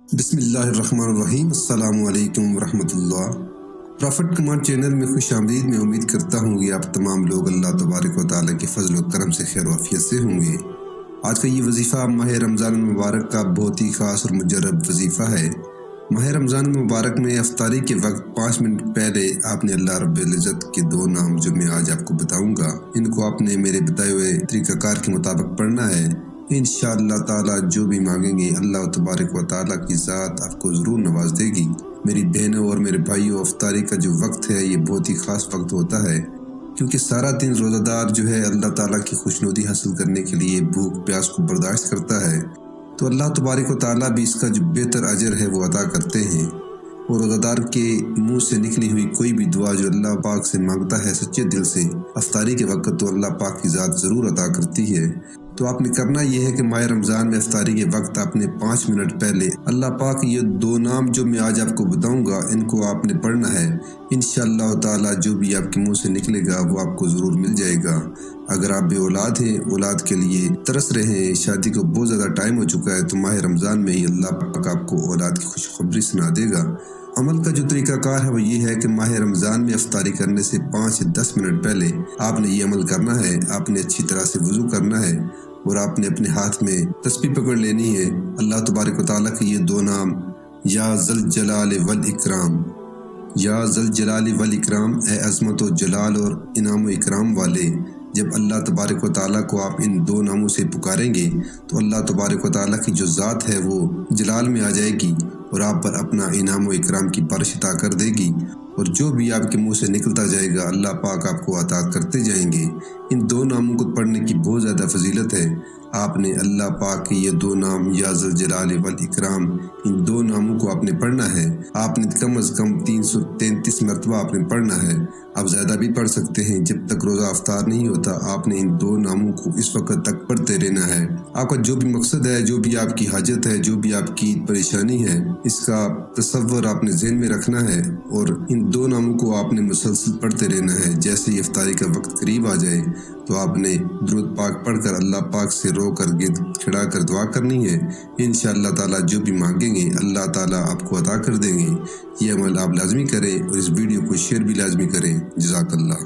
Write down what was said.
بسم اللہ الرحمن الرحیم۔ السلام علیکم ورحمۃ اللہ۔ پرافٹ کمانڈ چینل میں خوش آمدید۔ میں امید کرتا ہوں کہ آپ تمام لوگ اللہ تبارک و تعالیٰ کے فضل و کرم سے خیر و عافیت سے ہوں گے۔ آج کا یہ وظیفہ ماہ رمضان المبارک کا بہت ہی خاص اور مجرب وظیفہ ہے۔ ماہ رمضان المبارک میں افطاری کے وقت 5 منٹ پہلے آپ نے اللہ رب العزت کے 2 نام جو میں آج آپ کو بتاؤں گا، ان کو آپ نے میرے بتائے ہوئے طریقہ کار کے مطابق پڑھنا ہے۔ انشاءاللہ تعالیٰ جو بھی مانگیں گے اللہ تبارک و تعالیٰ کی ذات آپ کو ضرور نواز دے گی۔ میری بہنوں اور میرے بھائیوں، افطاری کا جو وقت ہے یہ بہت ہی خاص وقت ہوتا ہے، کیونکہ سارا دن روزہ دار جو ہے اللہ تعالیٰ کی خوشنودی حاصل کرنے کے لیے بھوک پیاس کو برداشت کرتا ہے، تو اللہ تبارک و تعالیٰ بھی اس کا جو بہتر اجر ہے وہ عطا کرتے ہیں۔ اور روزہ دار کے منہ سے نکلی ہوئی کوئی بھی دعا جو اللہ پاک سے مانگتا ہے سچے دل سے افطاری کے وقت، تو اللہ پاک کی ذات ضرور عطا کرتی ہے۔ تو آپ نے کرنا یہ ہے کہ ماہ رمضان میں افطاری کے وقت آپ نے 5 منٹ پہلے اللہ پاک یہ 2 نام جو میں آج آپ کو بتاؤں گا ان کو آپ نے پڑھنا ہے۔ انشاءاللہ تعالیٰ جو بھی آپ کے منہ سے نکلے گا وہ آپ کو ضرور مل جائے گا۔ اگر آپ بے اولاد ہیں، اولاد کے لیے ترس رہے ہیں، شادی کو بہت زیادہ ٹائم ہو چکا ہے، تو ماہ رمضان میں ہی اللہ پاک آپ کو اولاد کی خوشخبری سنا دے گا۔ عمل کا جو طریقہ کار ہے وہ یہ ہے کہ ماہ رمضان میں افطاری کرنے سے 5 سے 10 منٹ پہلے آپ نے یہ عمل کرنا ہے۔ آپ نے اچھی طرح سے وضو کرنا ہے اور آپ نے اپنے ہاتھ میں تسبیح پکڑ لینی ہے۔ اللہ تبارک و تعالیٰ کے یہ 2 نام، یا ذل جلال والاکرام، یا ذل جلال والاکرام، اے عظمت و جلال اور انعام و اکرام والے۔ جب اللہ تبارک و تعالیٰ کو آپ ان 2 ناموں سے پکاریں گے تو اللہ تبارک و تعالیٰ کی جو ذات ہے وہ جلال میں آ جائے گی اور آپ پر اپنا انعام و اکرام کی بارش عطا کر دے گی، اور جو بھی آپ کے منہ سے نکلتا جائے گا اللہ پاک آپ کو عطا کرتے جائیں گے۔ ان 2 ناموں کو پڑھنے کی بہت زیادہ فضیلت ہے۔ آپ نے اللہ پاک کے یہ 2 نام، یا ذل جلال والاکرام، ان 2 ناموں کو آپ نے پڑھنا ہے۔ آپ نے کم از کم 333 مرتبہ آپ نے پڑھنا ہے۔ آپ زیادہ بھی پڑھ سکتے ہیں، جب تک روزہ افطار نہیں ہوتا آپ نے ان 2 ناموں کو اس وقت تک پڑھتے رہنا ہے۔ آپ کا جو بھی مقصد ہے، جو بھی آپ کی حاجت ہے، جو بھی آپ کی پریشانی ہے، اس کا تصور آپ نے ذہن میں رکھنا ہے اور ان 2 ناموں کو آپ نے مسلسل پڑھتے رہنا ہے۔ جیسے ہی افطاری کا وقت قریب آ جائے تو آپ نے درود پاک پڑھ کر اللہ پاک سے رو کر گرد کھڑا کر دعا کرنی ہے۔ انشاءاللہ تعالیٰ جو بھی مانگیں گے اللہ تعالیٰ آپ کو عطا کر دیں گے۔ یہ عمل آپ لازمی کریں اور اس ویڈیو کو شیئر بھی لازمی کریں۔ جزاک اللہ۔